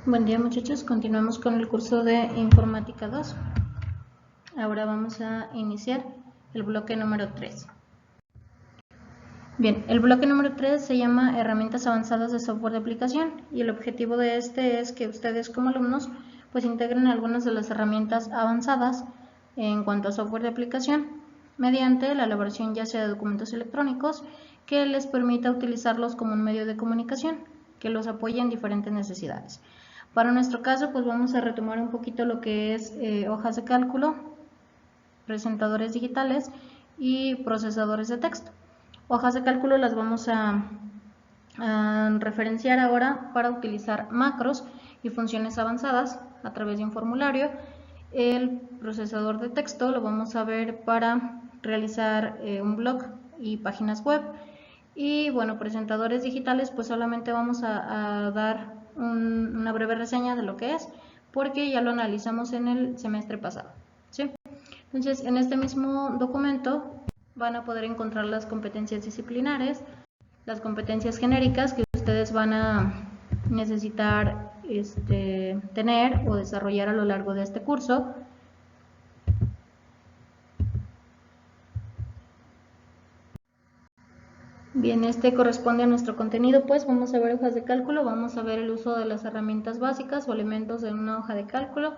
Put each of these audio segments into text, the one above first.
Buen día muchachos, continuamos con el curso de Informática 2. Ahora vamos a iniciar el bloque número 3. Bien, el bloque número 3 se llama Herramientas avanzadas de software de aplicación y el objetivo de este es que ustedes como alumnos pues integren algunas de las herramientas avanzadas en cuanto a software de aplicación mediante la elaboración ya sea de documentos electrónicos que les permita utilizarlos como un medio de comunicación que los apoye en diferentes necesidades. Para nuestro caso, pues vamos a retomar un poquito lo que es hojas de cálculo, presentadores digitales y procesadores de texto. Hojas de cálculo las vamos a referenciar ahora para utilizar macros y funciones avanzadas a través de un formulario. El procesador de texto lo vamos a ver para realizar un blog y páginas web. Y bueno, presentadores digitales, pues solamente vamos a dar una breve reseña de lo que es, porque ya lo analizamos en el semestre pasado, ¿sí? Entonces, en este mismo documento van a poder encontrar las competencias disciplinares, las competencias genéricas que ustedes van a necesitar tener o desarrollar a lo largo de este curso. Bien, este corresponde a nuestro contenido, pues vamos a ver hojas de cálculo, vamos a ver el uso de las herramientas básicas o elementos de una hoja de cálculo,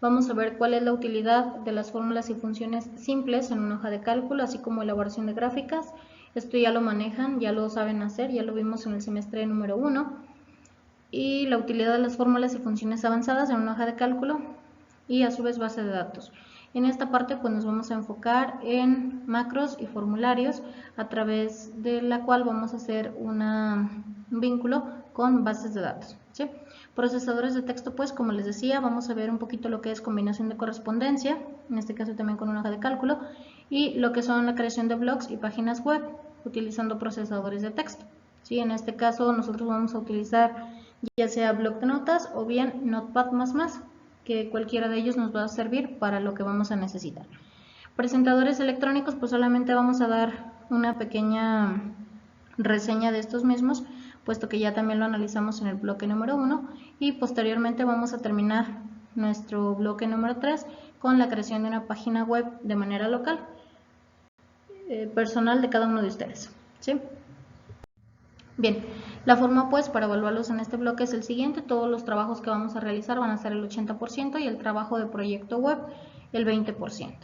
vamos a ver cuál es la utilidad de las fórmulas y funciones simples en una hoja de cálculo, así como elaboración de gráficas. Esto ya lo manejan, ya lo saben hacer, ya lo vimos en el semestre número 1. Y la utilidad de las fórmulas y funciones avanzadas en una hoja de cálculo y a su vez base de datos. En esta parte pues nos vamos a enfocar en macros y formularios a través de la cual vamos a hacer un vínculo con bases de datos, ¿sí? Procesadores de texto, pues como les decía, vamos a ver un poquito lo que es combinación de correspondencia, en este caso también con una hoja de cálculo, y lo que son la creación de blogs y páginas web utilizando procesadores de texto, ¿sí? En este caso nosotros vamos a utilizar ya sea bloc de notas o bien Notepad++, que cualquiera de ellos nos va a servir para lo que vamos a necesitar. Presentadores electrónicos, pues solamente vamos a dar una pequeña reseña de estos mismos, puesto que ya también lo analizamos en el bloque número 1 y posteriormente vamos a terminar nuestro bloque número 3 con la creación de una página web de manera local, personal de cada uno de ustedes, ¿sí? Bien, la forma pues para evaluarlos en este bloque es el siguiente. Todos los trabajos que vamos a realizar van a ser el 80% y el trabajo de proyecto web el 20%.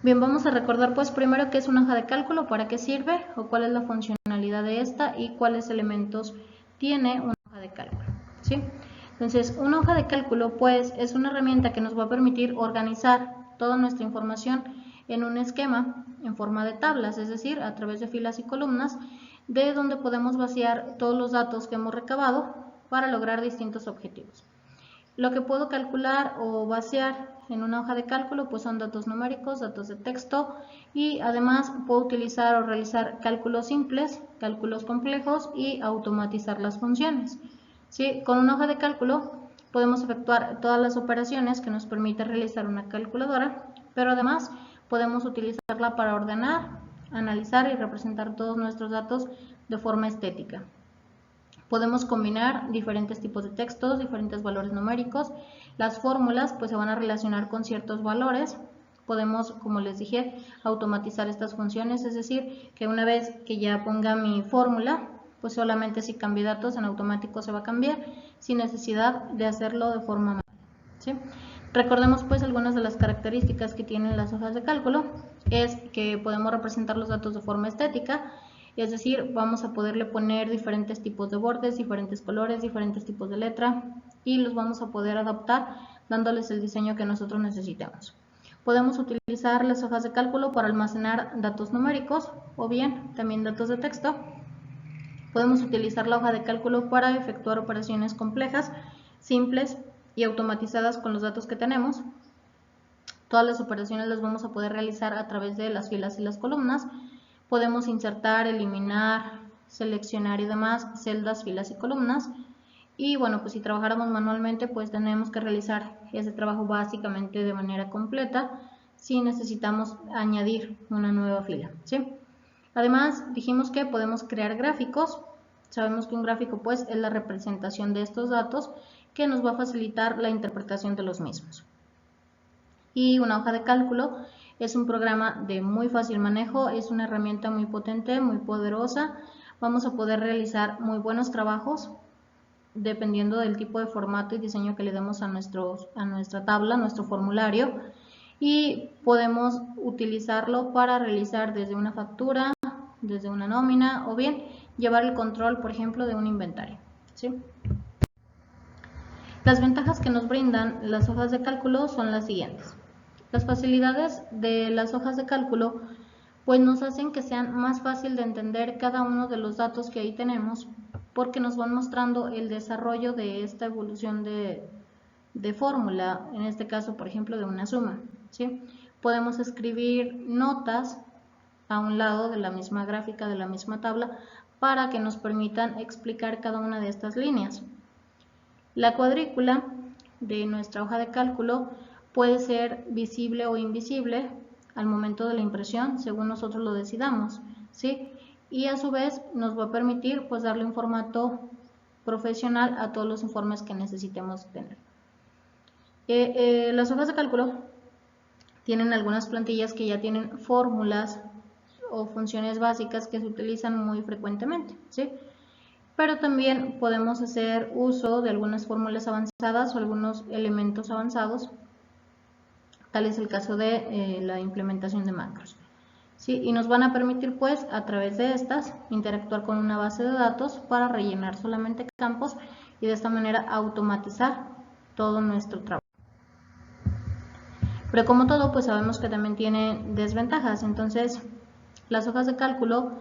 Bien, vamos a recordar pues primero qué es una hoja de cálculo, para qué sirve o cuál es la funcionalidad de esta y cuáles elementos tiene una hoja de cálculo, ¿sí? Entonces, una hoja de cálculo pues es una herramienta que nos va a permitir organizar toda nuestra información en un esquema en forma de tablas, es decir, a través de filas y columnas, de donde podemos vaciar todos los datos que hemos recabado para lograr distintos objetivos. Lo que puedo calcular o vaciar en una hoja de cálculo pues son datos numéricos, datos de texto y además puedo utilizar o realizar cálculos simples, cálculos complejos y automatizar las funciones, ¿sí? Con una hoja de cálculo podemos efectuar todas las operaciones que nos permite realizar una calculadora, pero además podemos utilizarla para ordenar, analizar y representar todos nuestros datos de forma estética. Podemos combinar diferentes tipos de textos, diferentes valores numéricos. Las fórmulas pues se van a relacionar con ciertos valores. Podemos, como les dije, automatizar estas funciones, es decir, que una vez que ya ponga mi fórmula, pues solamente si cambie datos en automático se va a cambiar, sin necesidad de hacerlo de forma manual, ¿sí? Recordemos pues algunas de las características que tienen las hojas de cálculo, es que podemos representar los datos de forma estética, es decir, vamos a poderle poner diferentes tipos de bordes, diferentes colores, diferentes tipos de letra y los vamos a poder adaptar dándoles el diseño que nosotros necesitemos. Podemos utilizar las hojas de cálculo para almacenar datos numéricos o bien también datos de texto. Podemos utilizar la hoja de cálculo para efectuar operaciones complejas, simples y automatizadas con los datos que tenemos. Todas las operaciones las vamos a poder realizar a través de las filas y las columnas. Podemos insertar, eliminar, seleccionar y demás celdas, filas y columnas. Y bueno, pues si trabajáramos manualmente, pues tenemos que realizar ese trabajo básicamente de manera completa si necesitamos añadir una nueva fila, ¿sí? Además, dijimos que podemos crear gráficos Sabemos que un gráfico pues es la representación de estos datos que nos va a facilitar la interpretación de los mismos. Y una hoja de cálculo es un programa de muy fácil manejo, es una herramienta muy potente, muy poderosa. Vamos a poder realizar muy buenos trabajos dependiendo del tipo de formato y diseño que le demos a nuestra tabla, a nuestro formulario, y podemos utilizarlo para realizar desde una factura, desde una nómina o bien llevar el control, por ejemplo, de un inventario, ¿sí? Las ventajas que nos brindan las hojas de cálculo son las siguientes. Las facilidades de las hojas de cálculo pues nos hacen que sean más fácil de entender cada uno de los datos que ahí tenemos, porque nos van mostrando el desarrollo de esta evolución de fórmula, en este caso, por ejemplo, de una suma, ¿sí? Podemos escribir notas a un lado de la misma gráfica, de la misma tabla, para que nos permitan explicar cada una de estas líneas. La cuadrícula de nuestra hoja de cálculo puede ser visible o invisible al momento de la impresión, según nosotros lo decidamos, ¿sí? Y a su vez nos va a permitir pues darle un formato profesional a todos los informes que necesitemos tener. Las hojas de cálculo tienen algunas plantillas que ya tienen fórmulas o funciones básicas que se utilizan muy frecuentemente, ¿sí? Pero también podemos hacer uso de algunas fórmulas avanzadas o algunos elementos avanzados. Tal es el caso de la implementación de macros, ¿sí? Y nos van a permitir pues a través de estas interactuar con una base de datos para rellenar solamente campos y de esta manera automatizar todo nuestro trabajo. Pero como todo pues sabemos que también tiene desventajas. Entonces las hojas de cálculo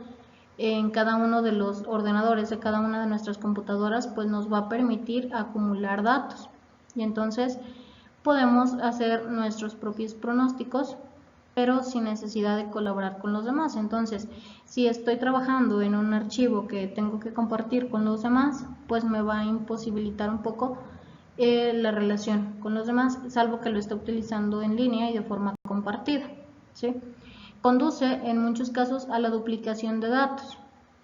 en cada uno de los ordenadores de cada una de nuestras computadoras pues nos va a permitir acumular datos y entonces podemos hacer nuestros propios pronósticos, pero sin necesidad de colaborar con los demás. Entonces, si estoy trabajando en un archivo que tengo que compartir con los demás, pues me va a imposibilitar un poco la relación con los demás, salvo que lo esté utilizando en línea y de forma compartida, ¿sí? Conduce en muchos casos a la duplicación de datos,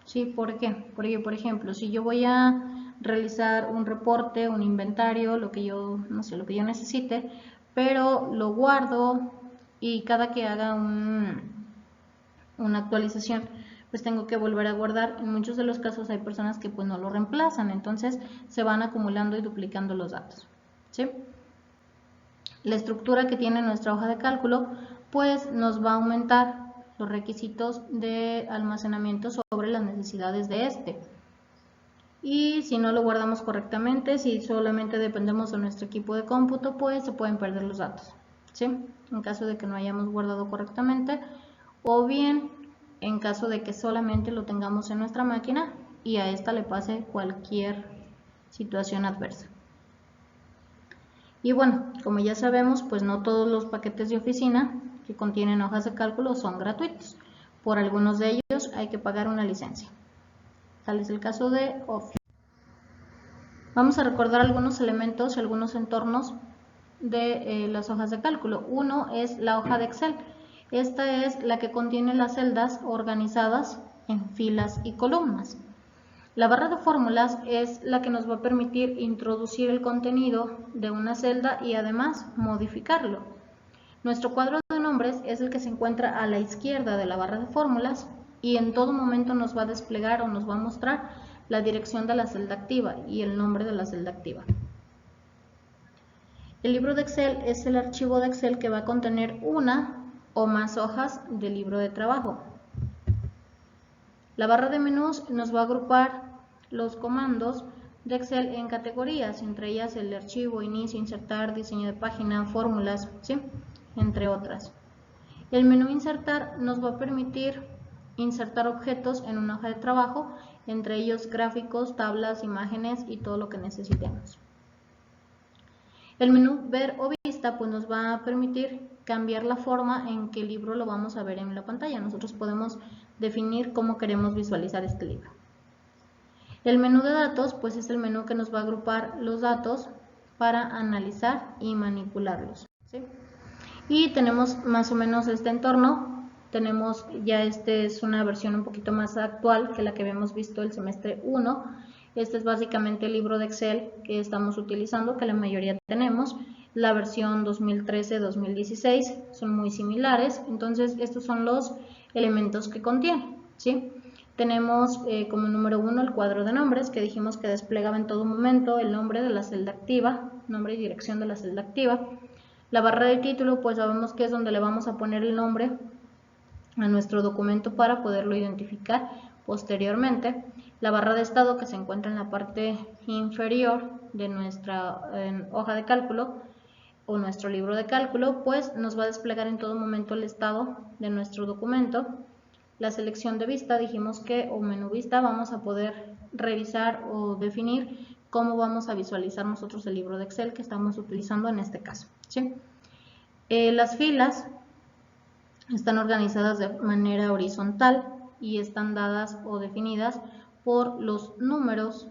¿sí? ¿Por qué? Porque, por ejemplo, si yo voy a realizar un reporte, un inventario, lo que yo, no sé, lo que yo necesite, pero lo guardo y cada que haga una actualización, pues tengo que volver a guardar. En muchos de los casos hay personas que pues no lo reemplazan, entonces se van acumulando y duplicando los datos, ¿sí? La estructura que tiene nuestra hoja de cálculo pues nos va a aumentar los requisitos de almacenamiento sobre las necesidades de este. Y si no lo guardamos correctamente, si solamente dependemos de nuestro equipo de cómputo, pues se pueden perder los datos, ¿sí? En caso de que no hayamos guardado correctamente, o bien en caso de que solamente lo tengamos en nuestra máquina y a esta le pase cualquier situación adversa. Y bueno, como ya sabemos, pues no todos los paquetes de oficina que contienen hojas de cálculo son gratuitos. Por algunos de ellos hay que pagar una licencia. Tal es el caso de Office. Vamos a recordar algunos elementos, algunos entornos de las hojas de cálculo. Uno es la hoja de Excel. Esta es la que contiene las celdas organizadas en filas y columnas. La barra de fórmulas es la que nos va a permitir introducir el contenido de una celda y además modificarlo. Nuestro cuadro de nombres es el que se encuentra a la izquierda de la barra de fórmulas y en todo momento nos va a desplegar o nos va a mostrar la dirección de la celda activa y el nombre de la celda activa. El libro de Excel es el archivo de Excel que va a contener una o más hojas del libro de trabajo. La barra de menús nos va a agrupar los comandos de Excel en categorías, entre ellas el archivo, inicio, insertar, diseño de página, fórmulas, ¿sí? Entre otras. El menú insertar nos va a permitir insertar objetos en una hoja de trabajo, entre ellos gráficos, tablas, imágenes y todo lo que necesitemos. El menú ver o vista pues nos va a permitir cambiar la forma en que el libro lo vamos a ver en la pantalla. Nosotros podemos definir cómo queremos visualizar este libro. El menú de datos pues es el menú que nos va a agrupar los datos para analizar y manipularlos, ¿sí? Y tenemos más o menos este entorno. tenemos ya es una versión un poquito más actual que la que habíamos visto el semestre 1. Este es básicamente el libro de Excel que estamos utilizando, que la mayoría tenemos. La versión 2013-2016 son muy similares, entonces estos son los elementos que contiene, ¿sí? Tenemos como número 1 el cuadro de nombres, que dijimos que desplegaba en todo momento el nombre de la celda activa, nombre y dirección de la celda activa. La barra de título, pues sabemos que es donde le vamos a poner el nombre a nuestro documento para poderlo identificar posteriormente. La barra de estado, que se encuentra en la parte inferior de nuestra hoja de cálculo o nuestro libro de cálculo, pues nos va a desplegar en todo momento el estado de nuestro documento. La selección de vista, dijimos que, o menú vista, vamos a poder revisar o definir cómo vamos a visualizar nosotros el libro de Excel que estamos utilizando en este caso, ¿sí? Las filas están organizadas de manera horizontal y están dadas o definidas por los números,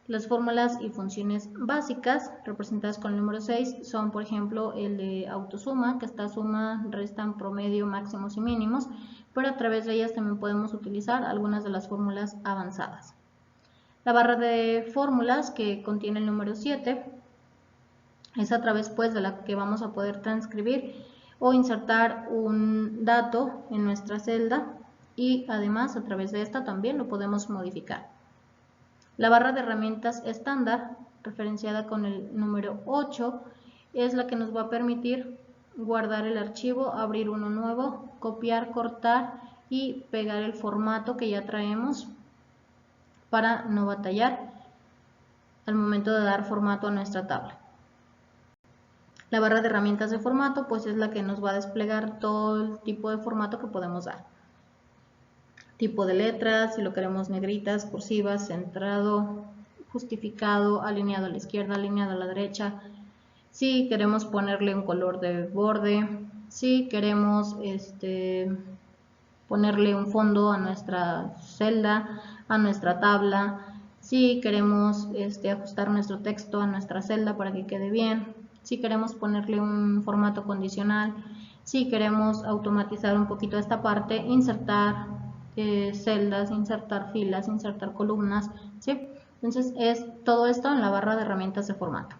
las fórmulas y funciones básicas representadas con el número 6 son, por ejemplo, el de autosuma, que está suma, restan, promedio, máximos y mínimos, pero a través de ellas también podemos utilizar algunas de las fórmulas avanzadas. La barra de fórmulas, que contiene el número 7, es a través pues de la que vamos a poder transcribir o insertar un dato en nuestra celda y además a través de esta también lo podemos modificar. La barra de herramientas estándar, referenciada con el número 8, es la que nos va a permitir guardar el archivo, abrir uno nuevo, copiar, cortar y pegar el formato que ya traemos para no batallar al momento de dar formato a nuestra tabla. La barra de herramientas de formato pues es la que nos va a desplegar todo el tipo de formato que podemos dar. Tipo de letras, si lo queremos negritas, cursivas, centrado, justificado, alineado a la izquierda, alineado a la derecha. Si queremos ponerle un color de borde, si queremos ponerle un fondo a nuestra celda, a nuestra tabla, si queremos ajustar nuestro texto a nuestra celda para que quede bien, si queremos ponerle un formato condicional, si queremos automatizar un poquito esta parte, insertar celdas, insertar filas, insertar columnas, ¿sí? Entonces es todo esto en la barra de herramientas de formato.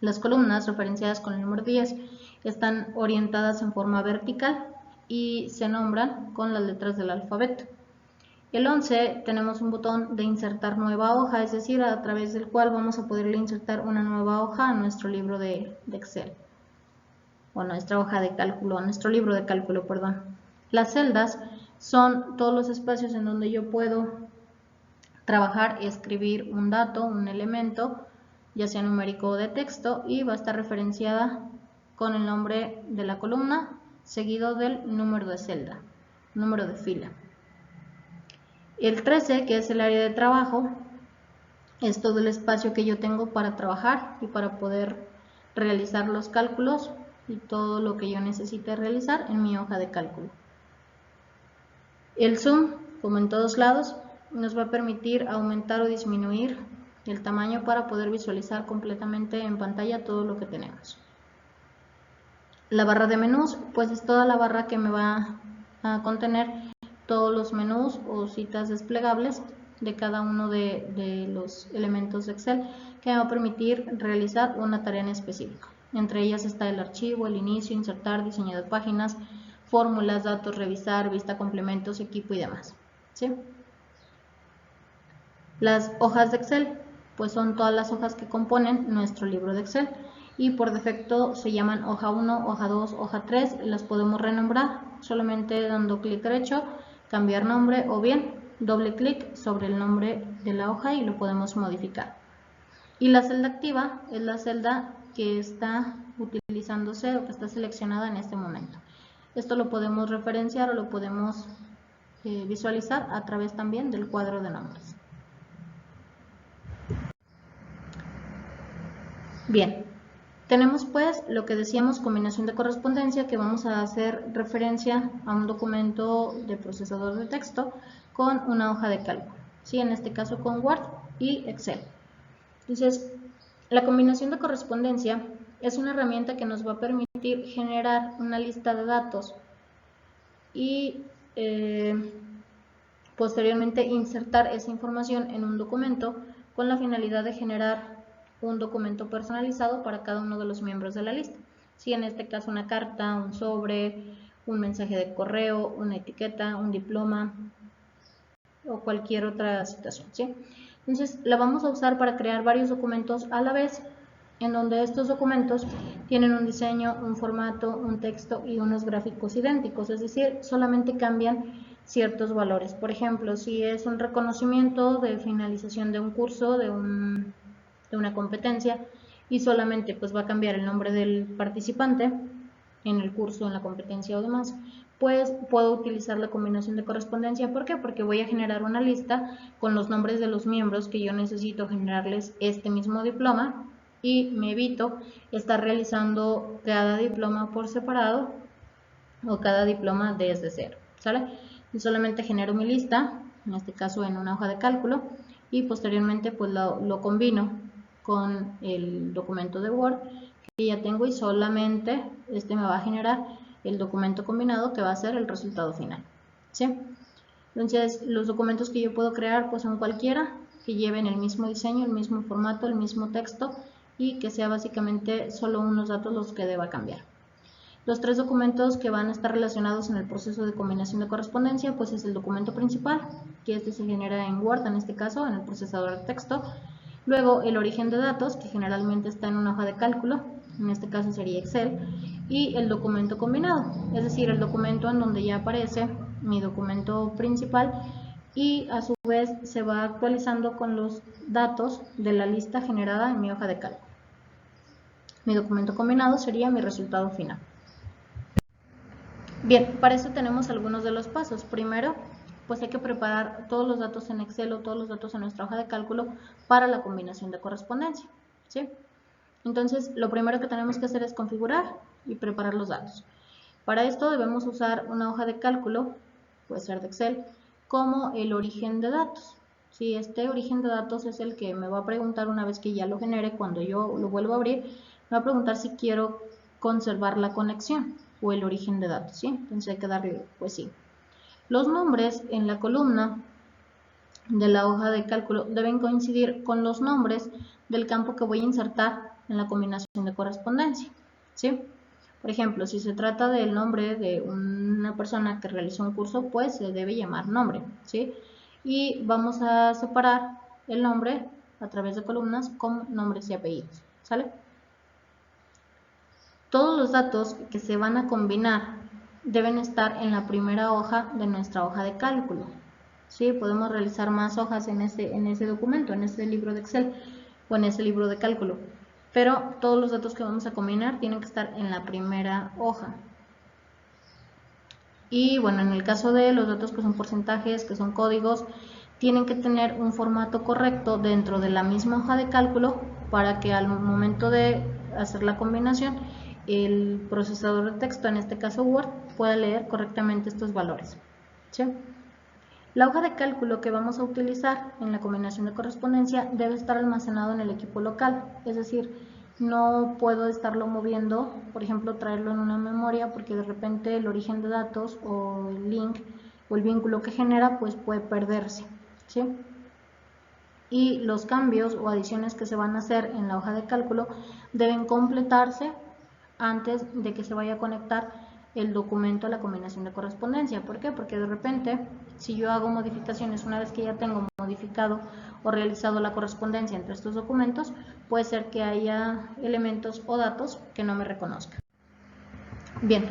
Las columnas referenciadas con el número 10 están orientadas en forma vertical y se nombran con las letras del alfabeto. El 11 tenemos un botón de insertar nueva hoja, es decir, a través del cual vamos a poderle insertar una nueva hoja a nuestro libro de Excel, o a nuestra hoja de cálculo, a nuestro libro de cálculo, perdón. Las celdas son todos los espacios en donde yo puedo trabajar y escribir un dato, un elemento, ya sea numérico o de texto, y va a estar referenciada con el nombre de la columna, seguido del número de celda, número de fila. El 13, que es el área de trabajo, es todo el espacio que yo tengo para trabajar y para poder realizar los cálculos y todo lo que yo necesite realizar en mi hoja de cálculo. El zoom, como en todos lados, nos va a permitir aumentar o disminuir el tamaño para poder visualizar completamente en pantalla todo lo que tenemos. La barra de menús, pues es toda la barra que me va a contener todos los menús o citas desplegables de cada uno de los elementos de Excel que me va a permitir realizar una tarea en específico. Entre ellas está el archivo, el inicio, insertar, diseño de páginas, fórmulas, datos, revisar, vista, complementos, equipo y demás, ¿sí? Las hojas de Excel, pues son todas las hojas que componen nuestro libro de Excel y por defecto se llaman hoja 1, hoja 2, hoja 3, las podemos renombrar solamente dando clic derecho, cambiar nombre o bien doble clic sobre el nombre de la hoja y lo podemos modificar. Y la celda activa es la celda que está utilizándose o que está seleccionada en este momento. Esto lo podemos referenciar o lo podemos visualizar a través también del cuadro de nombres. Bien, tenemos pues lo que decíamos combinación de correspondencia, que vamos a hacer referencia a un documento de procesador de texto con una hoja de cálculo, ¿sí? En este caso con Word y Excel. Entonces, la combinación de correspondencia es una herramienta que nos va a permitir generar una lista de datos y posteriormente insertar esa información en un documento con la finalidad de generar un documento personalizado para cada uno de los miembros de la lista. Si en este caso una carta, un sobre, un mensaje de correo, una etiqueta, un diploma o cualquier otra situación, ¿sí? Entonces la vamos a usar para crear varios documentos a la vez, en donde estos documentos tienen un diseño, un formato, un texto y unos gráficos idénticos, es decir, solamente cambian ciertos valores. Por ejemplo, si es un reconocimiento de finalización de un curso, de una competencia, y solamente pues va a cambiar el nombre del participante en el curso, en la competencia o demás, pues puedo utilizar la combinación de correspondencia. ¿Por qué? Porque voy a generar una lista con los nombres de los miembros que yo necesito generarles este mismo diploma y me evito estar realizando cada diploma por separado o cada diploma desde cero, ¿sale? Y solamente genero mi lista, en este caso en una hoja de cálculo, y posteriormente pues lo combino con el documento de Word que ya tengo y solamente este me va a generar el documento combinado que va a ser el resultado final, ¿sí? Entonces los documentos que yo puedo crear pues son cualquiera que lleven el mismo diseño, el mismo formato, el mismo texto y que sea básicamente solo unos datos los que deba cambiar. Los tres documentos que van a estar relacionados en el proceso de combinación de correspondencia pues es el documento principal, que este se genera en Word en este caso, en el procesador de texto. Luego el origen de datos, que generalmente está en una hoja de cálculo, en este caso sería Excel, y el documento combinado, es decir, el documento en donde ya aparece mi documento principal y a su vez se va actualizando con los datos de la lista generada en mi hoja de cálculo. Mi documento combinado sería mi resultado final. Bien, para eso tenemos algunos de los pasos. Primero, pues hay que preparar todos los datos en Excel o todos los datos en nuestra hoja de cálculo para la combinación de correspondencia, ¿sí? Entonces, lo primero que tenemos que hacer es configurar y preparar los datos. Para esto debemos usar una hoja de cálculo, puede ser de Excel, como el origen de datos. Si este origen de datos es el que me va a preguntar una vez que ya lo genere, cuando yo lo vuelvo a abrir, me va a preguntar si quiero conservar la conexión o el origen de datos, ¿sí? Entonces hay que darle, pues sí. Los nombres en la columna de la hoja de cálculo deben coincidir con los nombres del campo que voy a insertar en la combinación de correspondencia, ¿sí? Por ejemplo, si se trata del nombre de una persona que realizó un curso, pues se debe llamar nombre, ¿sí? Y vamos a separar el nombre a través de columnas con nombres y apellidos, ¿sale? Todos los datos que se van a combinar deben estar en la primera hoja de nuestra hoja de cálculo, ¿sí? Podemos realizar más hojas en ese documento, en ese libro de Excel o en ese libro de cálculo, pero todos los datos que vamos a combinar tienen que estar en la primera hoja. Y bueno, en el caso de los datos que son porcentajes, que son códigos, tienen que tener un formato correcto dentro de la misma hoja de cálculo para que al momento de hacer la combinación el procesador de texto, en este caso Word, pueda leer correctamente estos valores, ¿sí? La hoja de cálculo que vamos a utilizar en la combinación de correspondencia debe estar almacenado en el equipo local, es decir, no puedo estarlo moviendo, por ejemplo, traerlo en una memoria porque de repente el origen de datos o el link o el vínculo que genera pues puede perderse, ¿sí? Y los cambios o adiciones que se van a hacer en la hoja de cálculo deben completarse antes de que se vaya a conectar el documento a la combinación de correspondencia. ¿Por qué? Porque de repente, si yo hago modificaciones una vez que ya tengo modificado o realizado la correspondencia entre estos documentos, puede ser que haya elementos o datos que no me reconozcan. Bien,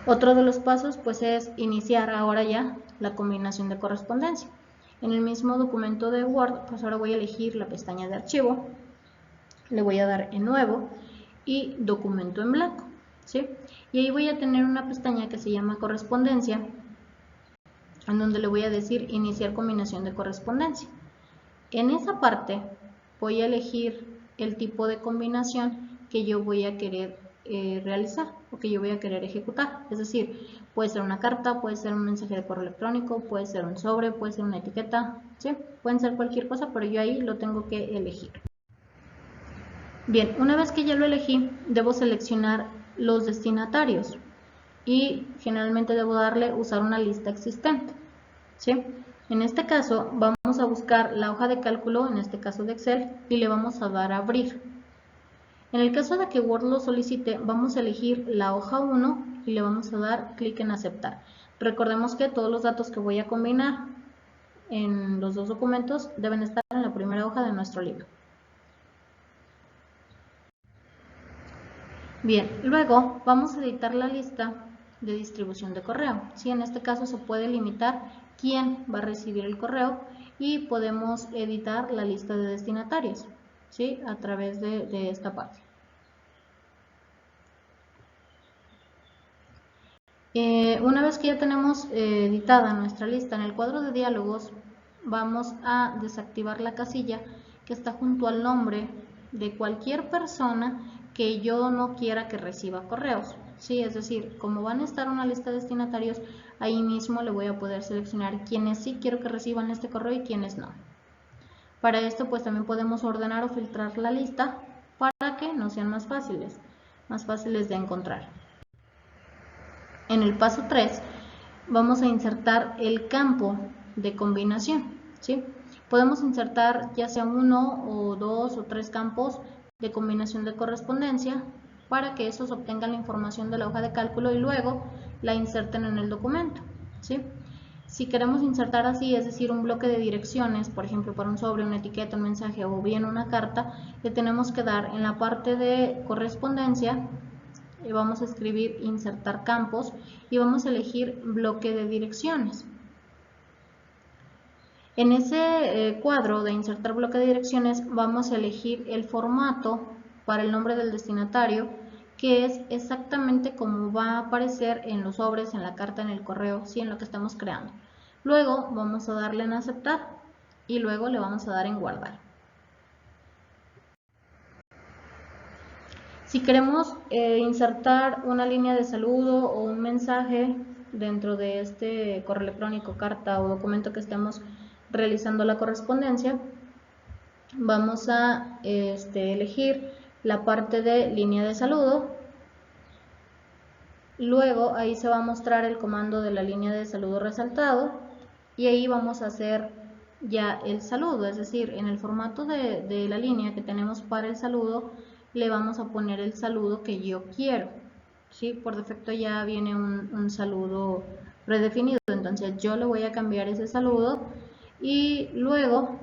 otro de los pasos pues es iniciar ahora ya la combinación de correspondencia. En el mismo documento de Word, pues ahora voy a elegir la pestaña de archivo, le voy a dar en nuevo y documento en blanco, ¿sí? Y ahí voy a tener una pestaña que se llama correspondencia, en donde le voy a decir iniciar combinación de correspondencia. En esa parte voy a elegir el tipo de combinación que yo voy a querer realizar o que yo voy a querer ejecutar. Es decir, puede ser una carta, puede ser un mensaje de correo electrónico, puede ser un sobre, puede ser una etiqueta, ¿sí? Pueden ser cualquier cosa, pero yo ahí lo tengo que elegir. Bien, una vez que ya lo elegí, debo seleccionar los destinatarios y generalmente debo darle usar una lista existente, ¿sí? En este caso vamos a buscar la hoja de cálculo, en este caso de Excel, y le vamos a dar a abrir. En el caso de que Word lo solicite, vamos a elegir la hoja 1 y le vamos a dar clic en aceptar. Recordemos que todos los datos que voy a combinar en los dos documentos deben estar en la primera hoja de nuestro libro. Bien, luego vamos a editar la lista de distribución de correo. ¿Sí? En este caso se puede limitar quién va a recibir el correo y podemos editar la lista de destinatarios, ¿sí? A través de esta parte. Una vez que ya tenemos editada nuestra lista, en el cuadro de diálogos vamos a desactivar la casilla que está junto al nombre de cualquier persona que yo no quiera que reciba correos. ¿Sí? Es decir, como van a estar una lista de destinatarios, ahí mismo le voy a poder seleccionar quienes sí quiero que reciban este correo y quienes no. Para esto pues también podemos ordenar o filtrar la lista para que nos sean más fáciles de encontrar. En el paso 3 vamos a insertar el campo de combinación, ¿sí? Podemos insertar ya sea 1 o 2 o 3 campos de combinación de correspondencia para que esos obtengan la información de la hoja de cálculo y luego la inserten en el documento, ¿sí? Si queremos insertar así, es decir, un bloque de direcciones, por ejemplo, para un sobre, una etiqueta, un mensaje o bien una carta, le tenemos que dar en la parte de correspondencia. Vamos a escribir insertar campos y vamos a elegir bloque de direcciones. En ese cuadro de insertar bloque de direcciones vamos a elegir el formato para el nombre del destinatario, que es exactamente como va a aparecer en los sobres, en la carta, en el correo, ¿sí? En lo que estamos creando. Luego vamos a darle en aceptar y luego le vamos a dar en guardar. Si queremos insertar una línea de saludo o un mensaje dentro de este correo electrónico, carta o documento que estemos realizando la correspondencia, vamos a elegir la parte de línea de saludo. Luego ahí se va a mostrar el comando de la línea de saludo resaltado y ahí vamos a hacer ya el saludo, es decir, en el formato de la línea que tenemos para el saludo le vamos a poner el saludo que yo quiero, ¿sí? Por defecto ya viene un saludo predefinido, entonces yo le voy a cambiar ese saludo y luego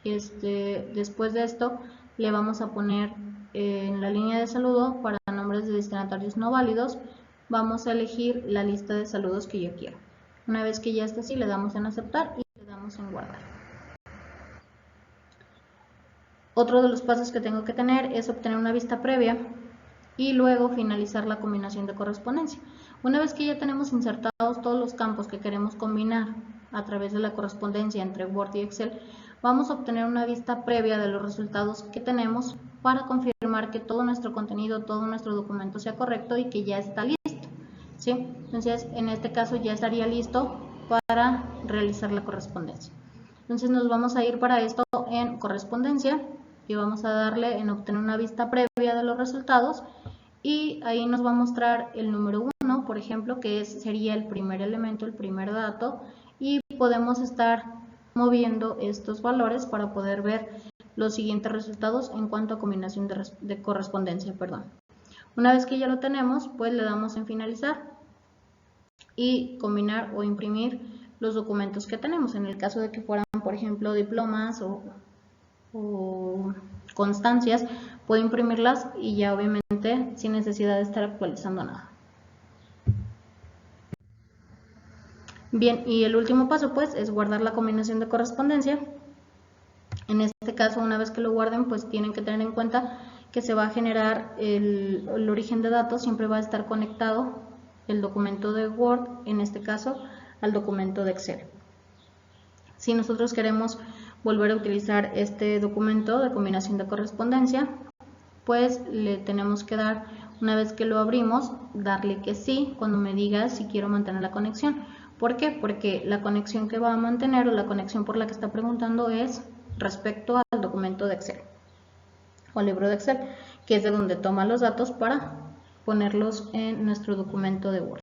después de esto le vamos a poner en la línea de saludo para nombres de destinatarios no válidos, vamos a elegir la lista de saludos que yo quiero. Una vez que ya está así, le damos en aceptar y le damos en guardar. Otro de los pasos que tengo que tener es obtener una vista previa y luego finalizar la combinación de correspondencia. Una vez que ya tenemos insertados todos los campos que queremos combinar a través de la correspondencia entre Word y Excel, vamos a obtener una vista previa de los resultados que tenemos para confirmar que todo nuestro contenido, todo nuestro documento sea correcto y que ya está listo, ¿sí? Entonces, en este caso ya estaría listo para realizar la correspondencia. Entonces nos vamos a ir para esto en correspondencia y vamos a darle en obtener una vista previa de los resultados y ahí nos va a mostrar el número 1, por ejemplo, que sería el primer elemento, el primer dato, y podemos estar moviendo estos valores para poder ver los siguientes resultados en cuanto a combinación de correspondencia. Una vez que ya lo tenemos, pues le damos en finalizar y combinar o imprimir los documentos que tenemos. En el caso de que fueran, por ejemplo, diplomas o constancias, puedo imprimirlas y ya obviamente sin necesidad de estar actualizando nada. Bien, y el último paso pues es guardar la combinación de correspondencia. En este caso, una vez que lo guarden, pues tienen que tener en cuenta que se va a generar el origen de datos, siempre va a estar conectado el documento de Word, en este caso, al documento de Excel. Si nosotros queremos volver a utilizar este documento de combinación de correspondencia, pues le tenemos que dar, una vez que lo abrimos, darle que sí cuando me diga si quiero mantener la conexión. ¿Por qué? Porque la conexión que va a mantener o la conexión por la que está preguntando es respecto al documento de Excel. o libro de Excel, que es de donde toma los datos para ponerlos en nuestro documento de Word.